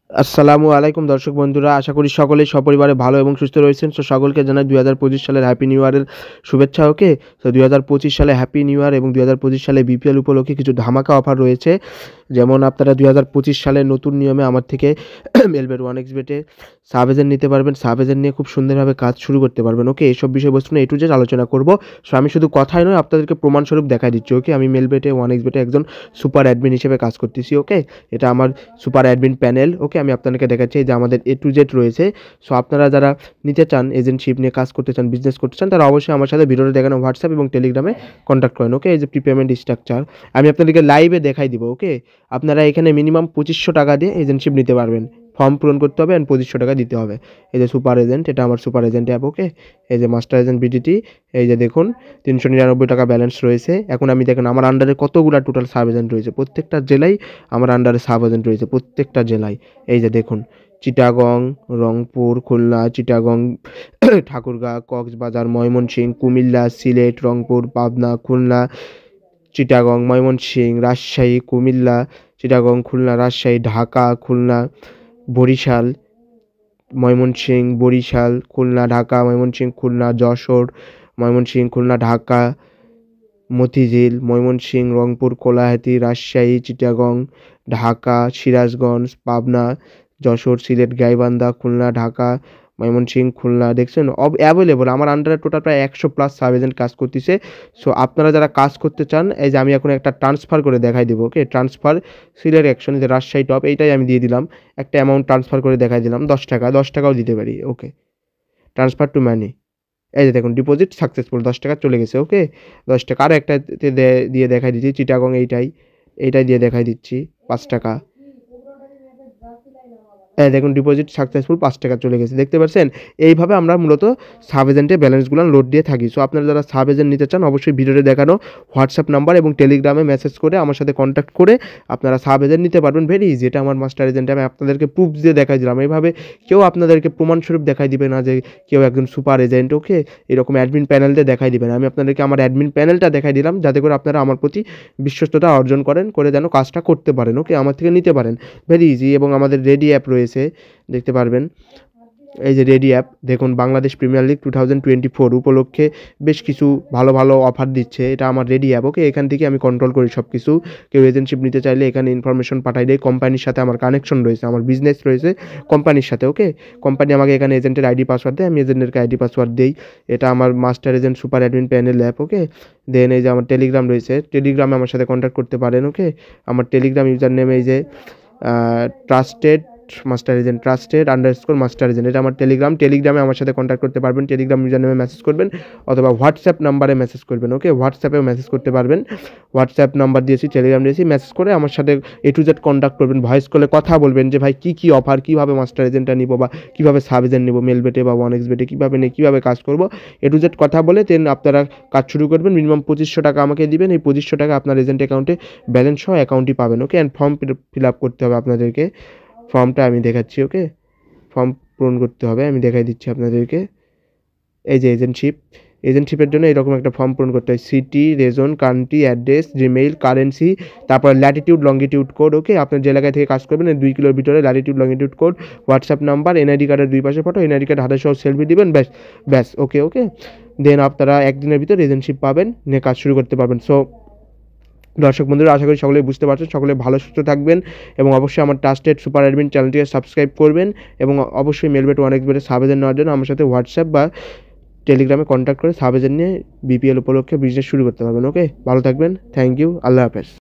আসসালামু আলাইকুম দর্শক বন্ধুরা, আশা করি সকলেই সপরিবারে ভালো এবং সুস্থ রয়েছেন। সো সকলকে জানাই ২০২৫ সালের হ্যাপি নিউ ইয়ারের শুভেচ্ছা। ওকে, তো ২০২৫ সালে হ্যাপি নিউ ইয়ার এবং ২০২৫ সালে বিপিএল উপলক্ষে কিছু ধামাকা অফার রয়েছে। যেমন আপনারা ২০২৫ সালের নতুন নিয়মে আমার থেকে মেলবেট ওয়ান এক্স বেটে সাব এজেন্ট নিতে পারবেন। সাব এজেন্ট নিয়ে খুব সুন্দরভাবে কাজ শুরু করতে পারবেন। ওকে, এইসব বিষয়বস্তু নিয়ে A to Z আলোচনা করব। সো আমি শুধু কথাই নয়, আপনাদেরকে প্রমাণস্বরূপ দেখাই দিচ্ছি। ওকে, আমি মেলবেটে ওয়ান এক্স বেটে একজন সুপার অ্যাডমিন হিসেবে কাজ করতেছি। ওকে, এটা আমার সুপার অ্যাডমিন প্যানেল। ওকে, আমি আপনাদেরকে দেখাচ্ছি যে আমাদের A to Z রয়েছে। সো আপনারা যারা নিতে চান, এজেন্টশিপ নিয়ে কাজ করতে চান, বিজনেস করতে চান, তারা অবশ্যই আমার সাথে ভিডিওতে দেখানো হোয়াটসঅ্যাপ এবং টেলিগ্রামে কন্ট্যাক্ট করেন। ওকে, এই যে প্রিপেমেন্ট স্ট্রাকচার আমি আপনাদেরকে লাইভে দেখাই দিব। ওকে, আপনারা এখানে মিনিমাম ২৫০০ টাকা দিয়ে এজেন্টশিপ নিতে পারবেন। ফর্ম পূরণ করতে হবে অ্যান্ড ২৫০০ টাকা দিতে হবে। এই যে সুপার এজেন্ট, এটা আমার সুপার এজেন্ট অ্যাপ। ওকে, এই যে মাস্টার এজেন্ট বিডিটি, এই যে দেখুন ৩৯৯ টাকা ব্যালেন্স রয়েছে। এখন আমি দেখেন আমার আন্ডারে কতগুলো টোটাল সাব এজেন্ট রয়েছে। প্রত্যেকটা জেলায় আমার আন্ডারে সাব এজেন্ট রয়েছে, প্রত্যেকটা জেলায়। এই যে দেখুন চিটাগং, রংপুর, খুলনা, চিটাগং, ঠাকুরগাঁও, কক্সবাজার, ময়মনসিংহ, কুমিল্লা, সিলেট, রংপুর, পাবনা, খুলনা, চিটাগং, ময়মনসিংহ, রাজশাহী, কুমিল্লা, চিটাগং, খুলনা, রাজশাহী, ঢাকা, খুলনা, বরিশাল, ময়মনসিংহ, বরিশাল, খুলনা, ঢাকা, ময়মনসিংহ, খুলনা, যশোর, ময়মনসিংহ, খুলনা, ঢাকা, মতিঝিল, ময়মনসিংহ, রংপুর, কোলাহাটি, রাজশাহী, চিটাগং, ঢাকা, সিরাজগঞ্জ, পাবনা, যশোর, সিলেট, গাইবান্ধা, খুলনা, ঢাকা, ময়মনসিংহ, খুলনা। দেখছেন অ্যাভেলেবল আমার আন্ডারে টোটাল প্রায় ১০০+ সাব এজেন্ট কাজ করতেছে। সো আপনারা যারা কাজ করতে চান, এই যে আমি এখন একটা ট্রান্সফার করে দেখাই দেবো। ওকে, ট্রান্সফার সিলেক্ট অ্যাকশন, যে রাজশাহী টপ, এইটাই আমি দিয়ে দিলাম। একটা অ্যামাউন্ট ট্রান্সফার করে দেখাই দিলাম ১০ টাকা, ১০ টাকাও দিতে পারি। ওকে, ট্রান্সফার টু মানি, এই যে দেখুন ডিপোজিট সাকসেসফুল, ১০ টাকা চলে গেছে। ওকে, ১০ টাকা। আরও একটা দিয়ে দেখাই দিচ্ছি, চিটাগং, এইটাই দিয়ে দেখাই দিচ্ছি ৫ টাকা। হ্যাঁ দেখুন ডিপোজিট সাকসেসফুল, ৫ টাকা চলে গেছে। দেখতে পাচ্ছেন, এইভাবে আমরা মূলত সাব এজেন্টের ব্যালেন্সগুলো লোড দিয়ে থাকি। সো আপনারা যারা সাব এজেন্ট নিতে চান, অবশ্যই ভিডিওতে দেখানো হোয়াটসঅ্যাপ নাম্বার এবং টেলিগ্রামে মেসেজ করে আমার সাথে কন্ট্যাক্ট করে আপনারা সাব এজেন্ট নিতে পারবেন। ভেরি ইজি, এটা আমার মাস্টার এজেন্ট। আমি আপনাদেরকে প্রুফ দিয়ে দেখাই দিলাম। এইভাবে কেউ আপনাদেরকে প্রমাণস্বরূপ দেখাই দিবে না যে কেউ একজন সুপার এজেন্ট। ওকে, এরকম অ্যাডমিন প্যানেল দিয়ে দেখাই দিবেন। আমি আপনাদেরকে আমার অ্যাডমিন প্যানেলটা দেখাই দিলাম, যাতে করে আপনারা আমার প্রতি বিশ্বস্ততা অর্জন করেন, করে যেন কাজটা করতে পারেন। ওকে, আমার থেকে নিতে পারেন। Very easy. এবং আমাদের রেডি অ্যাপ রয়েছে, দেখতে পারবেন। এই যে রেডি অ্যাপ, দেখুন বাংলাদেশ প্রিমিয়ার লিগ 2024 উপলক্ষে বেশ কিছু ভালো ভালো অফার দিচ্ছে। এটা আমার রেডি অ্যাপ। ওকে, এখান থেকে আমি কন্ট্রোল করি সব কিছু। কেউ এজেন্টশিপ নিতে চাইলে এখানে ইনফরমেশন পাঠাই দেয়। কোম্পানির সাথে আমার কানেকশন রয়েছে, আমার বিজনেস রয়েছে কোম্পানির সাথে। ওকে, কোম্পানি আমাকে এখানে এজেন্টের আইডি পাসওয়ার্ড দেয়, আমি এজেন্টের আইডি পাসওয়ার্ড দিই। এটা আমার master agent super admin panel app. Okay, then এই যে আমার টেলিগ্রাম রয়েছে, টেলিগ্রামে আমার সাথে কন্ট্যাক্ট করতে পারেন। ওকে, আমার টেলিগ্রাম ইউজার নেম এই যে trusted master agent, trusted master agent, এটা আমার টেলিগ্রামে আমার সাথে কন্ট্যাক্ট করতে পারবেন। টেলিগ্রাম ইউজার নেমে মেসেজ করবেন অথবা হোয়াটসঅ্যাপ নাম্বারে মেসেজ করবেন। ওকে, হোয়াটসঅ্যাপেও মেসেজ করতে পারবেন। হোয়াটসঅ্যাপ নাম্বার দিয়েছি, টেলিগ্রাম দিয়েছি, মেসেজ করে আমার সাথে A to Z কন্ট্যাক্ট করবেন। ভয়েস কলে কথা বলবেন যে ভাই কী অফার, কীভাবে মাস্টার এজেন্টটা নিব বা কীভাবে সাব এজেন্ট নিব, মেলবেটে বা ওয়ান এক্স বেটে কীভাবে নিই, কীভাবে কাজ করব, A to Z কথা বলে দেন আপনারা কাজ শুরু করবেন। মিনিমাম ২৫০০ টাকা আমাকে দিবেন। এই ২৫০০ টাকা আপনার এজেন্ট অ্যাকাউন্টে ব্যালেন্স সহ অ্যাকাউন্টই পাবেন। ওকে, অ্যান্ড ফর্ম ফিল আপ করতে হবে আপনাদেরকে। ফর্মটা আমি দেখাচ্ছি। ওকে, ফর্ম পূরণ করতে হবে, আমি দেখাই দিচ্ছি আপনাদেরকে। এই যে এজেন্টশিপের জন্য এরকম একটা ফর্ম পূরণ করতে হয়। City, Rezon, country, address, Gmail, currency, তারপর ল্যাটিটিউড, লঙ্গিটিউড কোড। ওকে, আপনার যে এলাকা থেকে কাজ করবেন 2 কিলোর ভিতরে Latitude, longitude code, WhatsApp number, NID কার্ডের 2 পাশে ফটো, এনআইডি কার্ড হাতে সহ সেলফি দিবেন, ব্যাস। ওকে, দেন আপনারা একদিনের ভিতর এজেন্টশিপ পাবেন, নিয়ে কাজ শুরু করতে পারবেন। সো দর্শক বন্ধুরা, আশা করি সকলেই বুঝতে পারছেন। সকলে ভালো সুস্থ থাকবেন এবং অবশ্যই আমার ট্রাস্টেড সুপার অ্যাডমিন চ্যানেলটিকে সাবস্ক্রাইব করবেন এবং অবশ্যই মেলবেট ওয়ান এক্স বেটের সাব এজেন্ট নেওয়ার জন্য আমার সাথে হোয়াটসঅ্যাপ বা টেলিগ্রামে কন্ট্যাক্ট করে সাব এজেন্ট নিয়ে বিপিএল উপলক্ষে বিজনেস শুরু করতে পারবেন। ওকে, ভালো থাকবেন। Thank you. আল্লাহ হাফেজ।